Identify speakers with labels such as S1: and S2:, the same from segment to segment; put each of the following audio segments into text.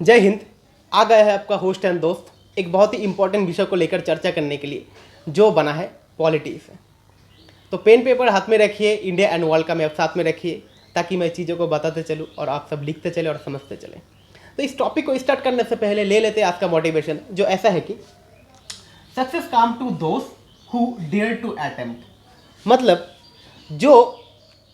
S1: जय हिंद। आ गया है आपका होस्ट एंड दोस्त एक बहुत ही इंपॉर्टेंट विषय को लेकर चर्चा करने के लिए, जो बना है पॉलिटिक्स। तो पेन पेपर हाथ में रखिए, इंडिया एंड वर्ल्ड का मैप साथ में रखिए, ताकि मैं चीज़ों को बताते चलूँ और आप सब लिखते चले और समझते चले। तो इस टॉपिक को स्टार्ट करने से पहले ले लेते हैं आज का मोटिवेशन, जो ऐसा है कि success come to those who dare to attempt. मतलब जो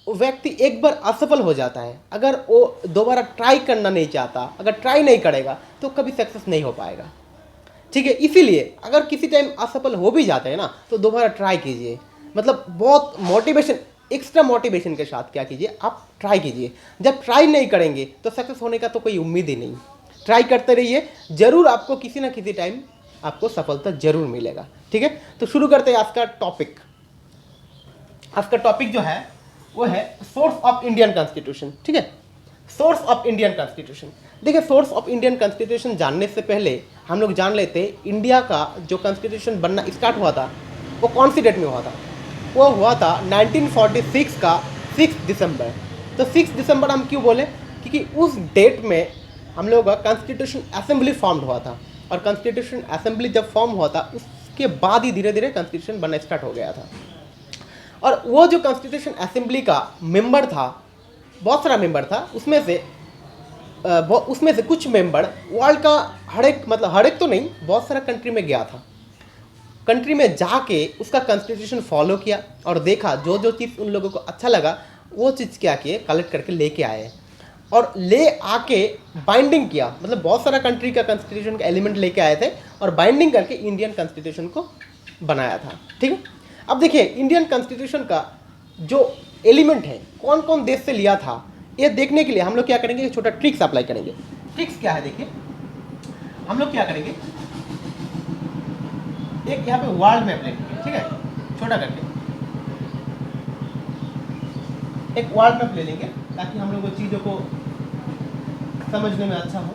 S1: व्यक्ति एक बार असफल हो जाता है, अगर वो दोबारा ट्राई करना नहीं चाहता, अगर ट्राई नहीं करेगा तो कभी सक्सेस नहीं हो पाएगा। ठीक है, इसीलिए अगर किसी टाइम असफल हो भी जाते हैं ना, तो दोबारा ट्राई कीजिए। मतलब बहुत मोटिवेशन, एक्स्ट्रा मोटिवेशन के साथ क्या कीजिए, आप ट्राई कीजिए। जब ट्राई नहीं करेंगे तो सक्सेस होने का तो कोई उम्मीद ही नहीं। ट्राई करते रहिए, जरूर आपको किसी ना किसी टाइम आपको सफलता जरूर मिलेगा। ठीक है, तो शुरू करते हैं आज का टॉपिक। आज का टॉपिक जो है वो है सोर्स ऑफ इंडियन कॉन्स्टिट्यूशन। ठीक है, सोर्स ऑफ इंडियन कॉन्स्टिट्यूशन। देखिए, सोर्स ऑफ इंडियन कॉन्स्टिट्यूशन जानने से पहले हम लोग जान लेते इंडिया का जो कॉन्स्टिट्यूशन बनना स्टार्ट हुआ था वो कौन सी डेट में हुआ था। वो हुआ था 1946 का 6 दिसंबर। तो 6 दिसंबर हम क्यों बोले, क्योंकि उस डेट में हम लोग का कॉन्स्टिट्यूशन असेंबली फॉर्म हुआ था, और कॉन्स्टिट्यूशन असेंबली जब फॉर्म हुआ था उसके बाद ही धीरे धीरे कॉन्स्टिट्यूशन बनना स्टार्ट हो गया था। और वो जो कॉन्स्टिट्यूशन असेंबली का मेंबर था, बहुत सारा मेंबर था, उसमें से कुछ मेंबर वर्ल्ड का हर एक, मतलब हर एक तो नहीं, बहुत सारा कंट्री में गया था। कंट्री में जाके उसका कॉन्स्टिट्यूशन फॉलो किया और देखा जो जो चीज़ उन लोगों को अच्छा लगा वो चीज़ क्या किए, कलेक्ट करके लेके आए और ले आके बाइंडिंग किया। मतलब बहुत सारा कंट्री का कॉन्स्टिट्यूशन का एलिमेंट लेके आए थे और बाइंडिंग करके इंडियन कॉन्स्टिट्यूशन को बनाया था। ठीक है, अब देखिए इंडियन कॉन्स्टिट्यूशन का जो एलिमेंट है कौन कौन देश से लिया था, ये देखने के लिए हम लोग क्या करेंगे, एक छोटा ट्रिक्स अप्लाई करेंगे। ट्रिक्स क्या है, देखिए हम लोग क्या करेंगे, एक यहाँ पे वर्ल्ड मैप लेंगे। ठीक है, छोटा करके एक वर्ल्ड मैप ले लेंगे ताकि हम लोग चीज़ों को समझने में अच्छा हो।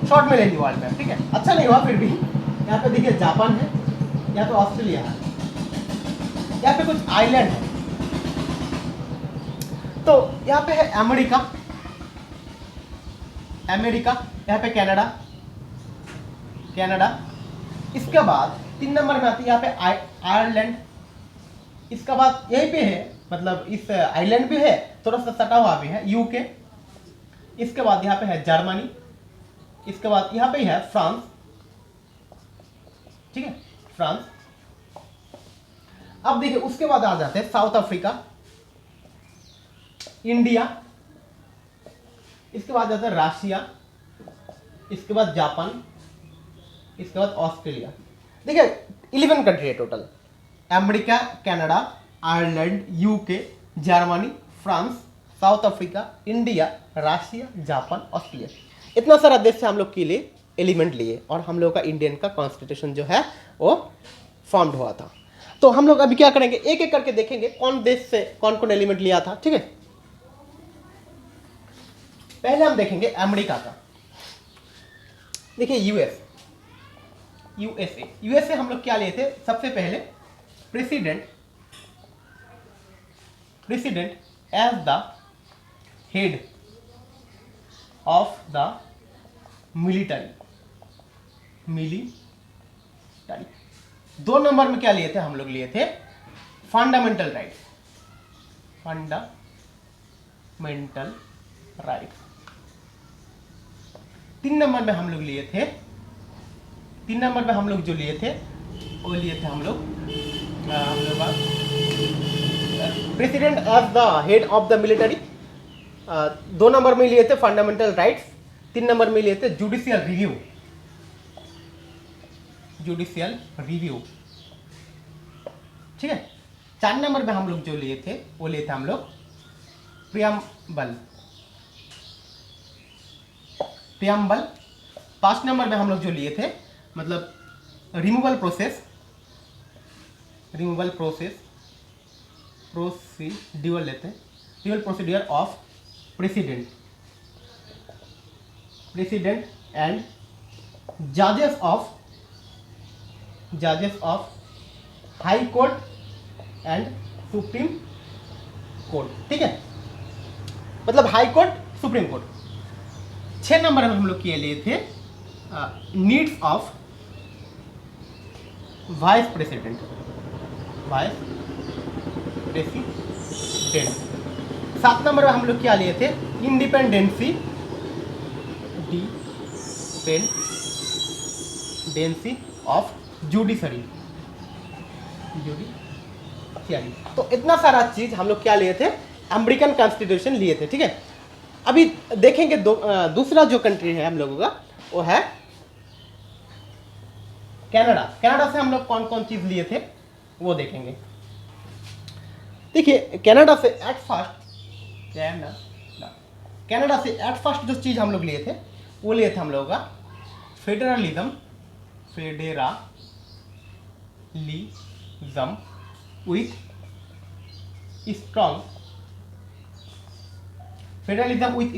S1: शॉर्ट में ले ली वर्ल्ड मैप। ठीक है, अच्छा नहीं हुआ फिर भी। यहाँ पे देखिए जापान है, यहाँ पे ऑस्ट्रेलिया है, यहाँ पे कुछ आइलैंड है। तो यहाँ पे है अमेरिका, यहाँ पे कनाडा, इसके बाद 3 नंबर में आती है यहाँ पे आयरलैंड। इसके बाद यहीं पे है, मतलब इस आइलैंड भी है, थोड़ा सा सटा हुआ भी है, यूके। इसके बाद यहाँ पे है जर्मनी, इसके बाद यहाँ पे है फ्रांस। ठीक है, फ्रांस। अब देखिए उसके बाद आ जाते हैं साउथ अफ्रीका, इंडिया, इसके बाद जाता है रशिया, इसके बाद जापान, इसके बाद ऑस्ट्रेलिया। देखिए 11 कंट्री है total, America, Canada, Ireland, UK, Germany, France, south Africa, India, Russia, Japan, Australia. इतना सारा देश से हम लोग के लिए एलिमेंट लिए और हम लोग का इंडियन का कॉन्स्टिट्यूशन जो है वो फॉर्म्ड हुआ था। तो हम लोग अभी क्या करेंगे, एक एक करके देखेंगे कौन देश से कौन कौन एलिमेंट लिया था। ठीक है, पहले हम देखेंगे अमेरिका का। देखिए यूएसए हम लोग क्या लिए थे, सबसे पहले president as the head of the military. 2 number में क्या लिए थे, हम लोग लिए थे फंडामेंटल राइट्स। 3 नंबर में हम लोग लिए थे, 3 नंबर में हम लोग जो लिए थे वो लिए थे हम लोग president as the head of the military. 2 number में लिए थे फंडामेंटल राइट्स, 3 नंबर में लिए थे जुडिशियल रिव्यू। ठीक है, 4 नंबर में हम लोग जो लिए थे वो लिए थे हम लोग प्रियम्बल। 5 नंबर में हम लोग जो लिए थे, मतलब रिमूवल प्रोसीड्यूर लेते हैं, removal procedure of president and जजेस of high court and supreme court, ठीक है, मतलब हाई कोर्ट, सुप्रीम कोर्ट। 6 नंबर में हम लोग किए लिए थे needs of vice president, vice president. 7 नंबर में हम लोग क्या लिए थे, independency, dependency of judiciary, judiciary. तो इतना सारा चीज हम लोग क्या लिए थे, अमेरिकन कॉन्स्टिट्यूशन लिए थे, ठीक है। अभी देखेंगे दूसरा जो कंट्री है हम लोगों का, वो है कनाडा। कनाडा से हम लोग कौन कौन चीज लिए थे वो देखेंगे। देखिए कनाडा से एट फर्स्ट जो चीज हम लोग लिए थे वो लिए थे हम लोगों का federalism, with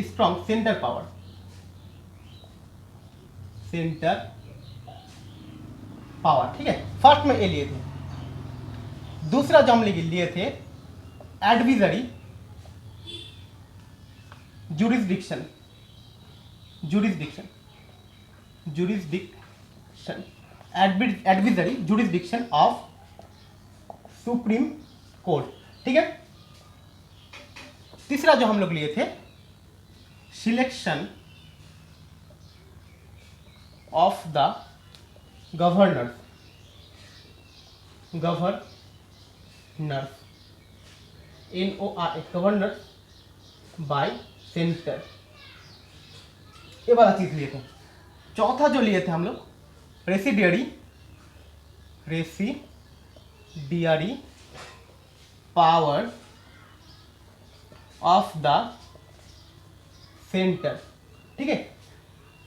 S1: strong centre power, ठीक है, फर्स्ट में ये लिए थे। दूसरा जो हम लिए थे advisory jurisdiction, advisory jurisdiction of supreme court, ठीक है। तीसरा जो हम लोग लिए थे selection of the governors, governors by centre, ये वाला चीज लिए थे। चौथा जो लिए थे हम लोग रेसिडियरी पावर ऑफ द सेंटर, ठीक है।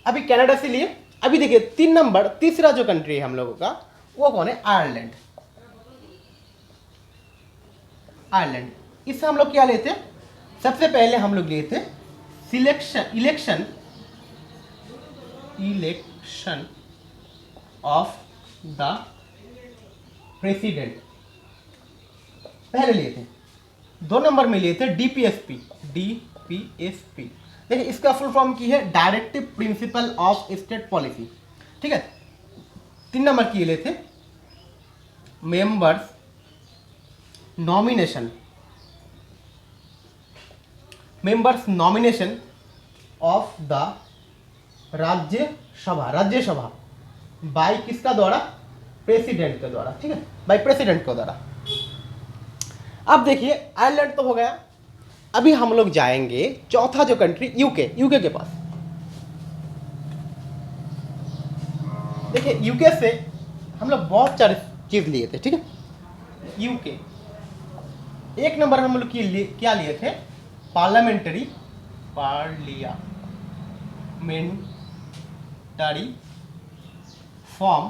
S1: अभी कनाडा से लिए। अभी देखिए 3 नंबर, तीसरा जो कंट्री है हम लोगों का वो कौन है, आयरलैंड। इससे हम लोग क्या लेते, सबसे पहले हम लोग लिए थे इलेक्शन ऑफ द प्रेसिडेंट, पहले लिए थे। 2 नंबर में लिए थे डीपीएसपी। देखिए इसका फुल फॉर्म की है directive principle of state policy, ठीक है। 3 नंबर की लिए थे members nomination of the Rajya Sabha by किसका द्वारा, प्रेसिडेंट के द्वारा, ठीक है, बाय प्रेसिडेंट के द्वारा। अब देखिए आयरलैंड तो हो गया। अभी हम लोग जाएंगे चौथा जो कंट्री यूके के पास। देखिए यूके से हम लोग बहुत सारे चीज लिए थे, ठीक है। यूके 1 नंबर हम लोग क्या लिए थे, parliamentary form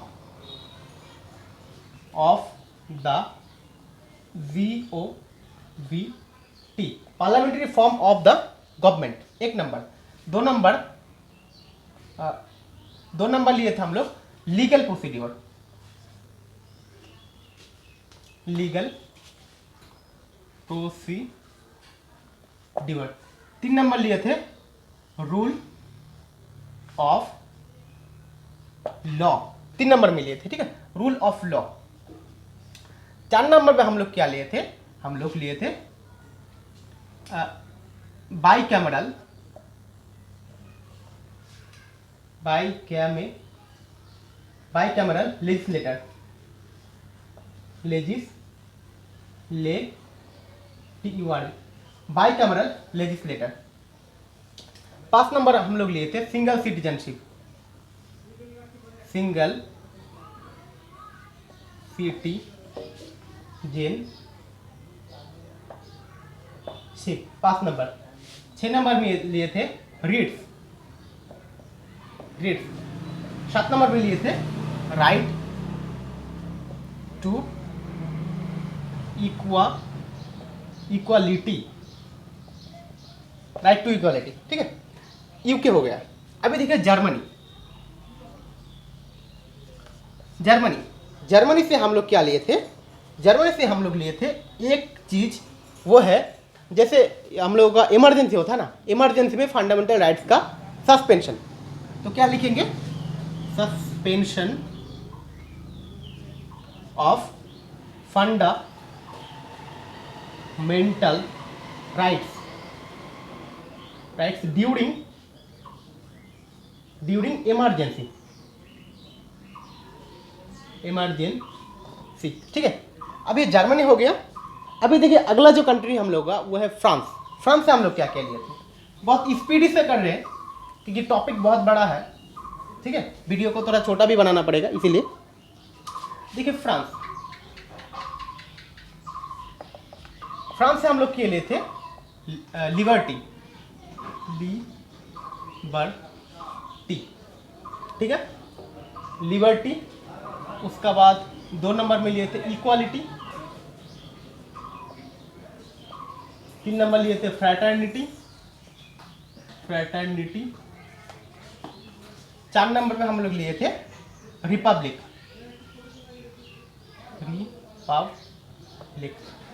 S1: of the VOVT, parliamentary form of the government, 1 number. 2 number लिए थे हम लोग लीगल प्रोसीड्योर, 3 नंबर लिए थे रूल ऑफ लॉ, 3 नंबर में लिए थे, ठीक है, रूल ऑफ लॉ। 4 नंबर पे हम लोग क्या लिए थे, हम लोग लिए थे bicameral legislator, bicameral legislator. 5 number हम लोग लिए थे सिंगल सिटीजनशिप, सिटीजनशिप 5 नंबर। 6 नंबर में लिए थे रीट्स। 7 नंबर में लिए थे राइट टू इक्वालिटी, ठीक है। यूके हो गया। अभी देखिए जर्मनी से हम लोग क्या लिए थे, जर्मनी से हम लोग लिए थे एक चीज, वो है जैसे हम लोगों का इमरजेंसी होता है ना, इमरजेंसी में फंडामेंटल राइट्स का सस्पेंशन, तो क्या लिखेंगे, suspension of fundamental rights during emergency. ठीक है, अब ये जर्मनी हो गया। अभी देखिए अगला जो कंट्री हम लोग का वो है फ्रांस। फ्रांस से हम लोग क्या क्या लिए थे, बहुत स्पीडी से कर रहे हैं क्योंकि टॉपिक बहुत बड़ा है। ठीक है, वीडियो को थोड़ा छोटा भी बनाना पड़ेगा इसीलिए। देखिए फ्रांस से हम लोग किए लिए थे लिबर्टी। ठीक है, लिबर्टी। उसका बाद 2 नंबर में लिए थे इक्वालिटी, 3 नंबर लिए थे फ्रैटर्निटी, 4 नंबर में हम लोग लिए थे रिपब्लिक।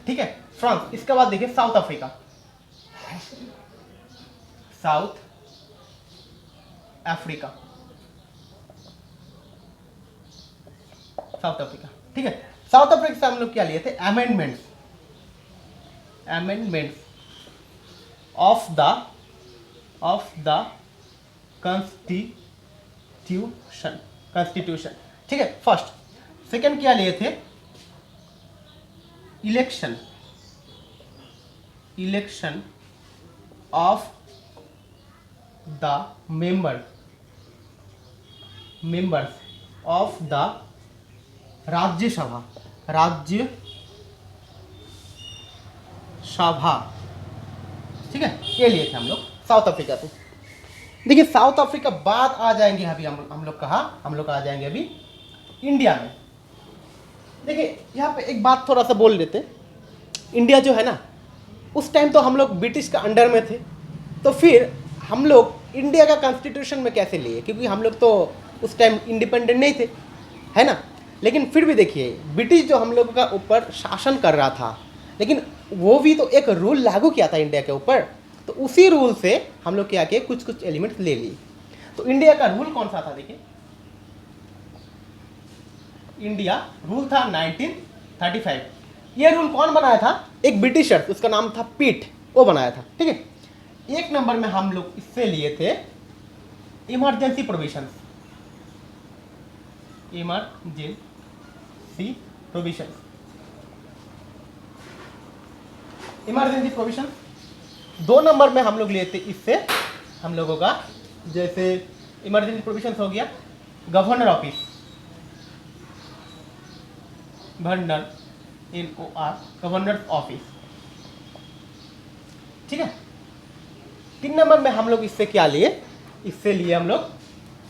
S1: ठीक है, फ्रांस। इसके बाद देखिए साउथ अफ्रीका। ठीक है, साउथ अफ्रीका से हम लोग क्या लिए थे, अमेंडमेंट्स ऑफ द कॉन्स्टिट्यूशन। ठीक है, फर्स्ट। सेकंड क्या लिए थे, election of the members of the Rajya Sabha. ठीक है, ये लिए थे हम लोग साउथ अफ्रीका से। देखिए साउथ अफ्रीका बाद आ जाएंगे अभी हम लोग आ जाएंगे अभी इंडिया में। देखिए यहाँ पे एक बात थोड़ा सा बोल लेते हैं। इंडिया जो है ना, उस टाइम तो हम लोग ब्रिटिश का अंडर में थे, तो फिर हम लोग इंडिया का कॉन्स्टिट्यूशन में कैसे लिए, क्योंकि हम लोग तो उस टाइम इंडिपेंडेंट नहीं थे, है ना। लेकिन फिर भी देखिए ब्रिटिश जो हम लोग का ऊपर शासन कर रहा था, लेकिन वो भी तो एक रूल लागू किया था इंडिया के ऊपर, तो उसी रूल से हम लोग क्या किए, कुछ एलिमेंट्स ले लिए। तो इंडिया का रूल कौन सा था, देखिए इंडिया रूल था 1935। ये रूल कौन बनाया था, एक ब्रिटिशर, उसका नाम था पीट, वो बनाया था। ठीक है, 1 नंबर में हम लोग इससे लिए थे emergency provision. Emergency provision 2 number में हम लोग लिए थे, इससे हम लोगों का जैसे इमरजेंसी प्रोविजन हो गया गवर्नर ऑफिस, गवर्नर ऑफिस। ठीक है, 3 नंबर में हम लोग इससे क्या लिए, इससे लिए हम लोग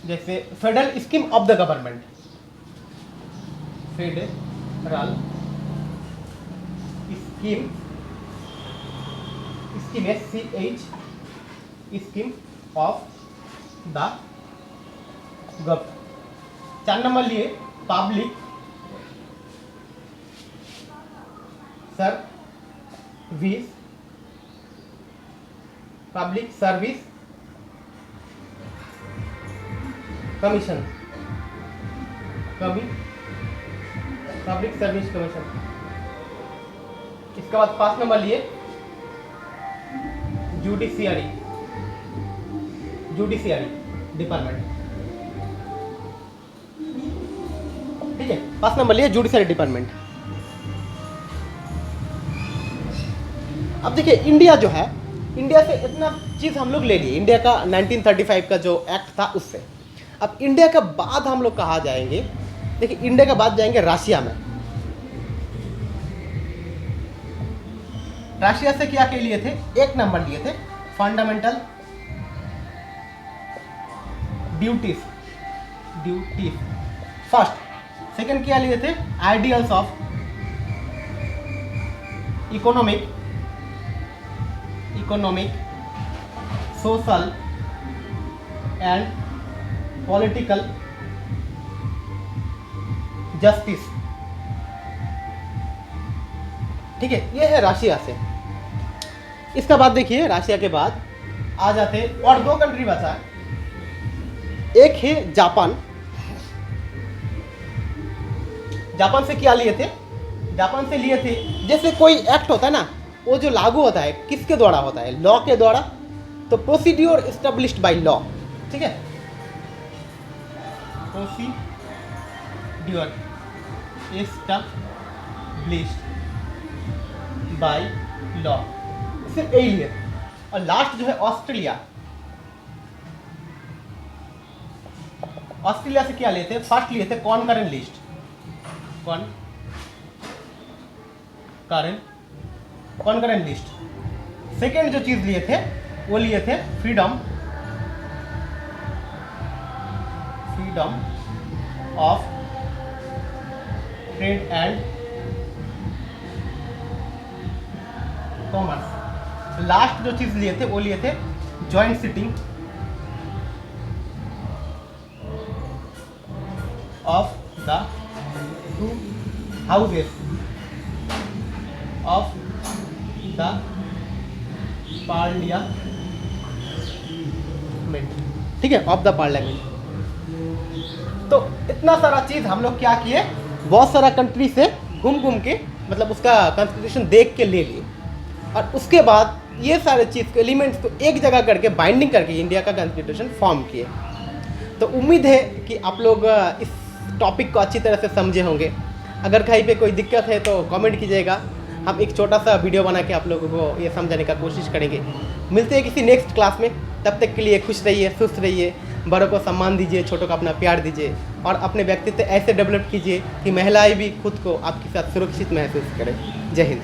S1: जैसे federal scheme of the government, federal scheme scheme of the government. 4 नंबर लिए public service commission, public service commission. इसके बाद 5 नंबर लिए जुडिशियरी डिपार्टमेंट। ठीक है, 5 नंबर लिए जुडिशियरी डिपार्टमेंट। अब देखिए इंडिया जो है, इंडिया से इतना चीज़ हम लोग ले लिए, इंडिया का 1935 का जो एक्ट था उससे। अब इंडिया का बाद हम लोग कहाँ जाएंगे, देखिए इंडिया का बाद जाएंगे रशिया में। रशिया से क्या के लिए थे, 1 नंबर लिए थे फंडामेंटल ड्यूटीज। फर्स्ट। सेकंड क्या लिए थे, ideals of economic, social and political justice. ठीक है, ये है रशिया से। इसका बाद देखिए रशिया के बाद आ जाते और 2 कंट्री बचा है। एक है जापान। जापान से क्या लिए थे? जापान से लिए थे जैसे कोई एक्ट होता है ना, वो जो लागू होता है किसके द्वारा होता है? लॉ के द्वारा। तो प्रोसीड्योर एस्टेब्लिश्ड बाय लॉ, ठीक है, प्रोसीड्योर एस्टेब्लिश्ड बाय लॉ, सिर्फ यही लिए। और लास्ट जो है ऑस्ट्रेलिया। ऑस्ट्रेलिया से क्या लिए थे? फर्स्ट लिए थे कॉनकरेंट लिस्ट, कॉनकरेंट लिस्ट। सेकेंड जो चीज लिए थे वो लिए थे freedom of trade and commerce. Last जो चीज लिए थे वो लिए थे joint sitting of the two houses of the parliament, ठीक है, ऑफ द पार्लियामेंट। तो इतना सारा चीज हम लोग क्या किए, बहुत सारा कंट्री से घूम के मतलब उसका कॉन्स्टिट्यूशन देख के ले लिए, और उसके बाद ये सारे चीज़ के एलिमेंट्स को एक जगह करके बाइंडिंग करके इंडिया का कॉन्स्टिट्यूशन फॉर्म किए। तो उम्मीद है कि आप लोग इस टॉपिक को अच्छी तरह से समझे होंगे। अगर कहीं पे कोई दिक्कत है तो कमेंट कीजिएगा, हम एक छोटा सा वीडियो बना के आप लोगों को ये समझाने का कोशिश करेंगे। मिलते हैं किसी नेक्स्ट क्लास में, तब तक के लिए खुश रहिए, सुस्त रहिए, बड़ों को सम्मान दीजिए, छोटों को अपना प्यार दीजिए, और अपने व्यक्तित्व ऐसे डेवलप कीजिए कि महिलाएं भी खुद को आपके साथ सुरक्षित महसूस करें। जय हिंद।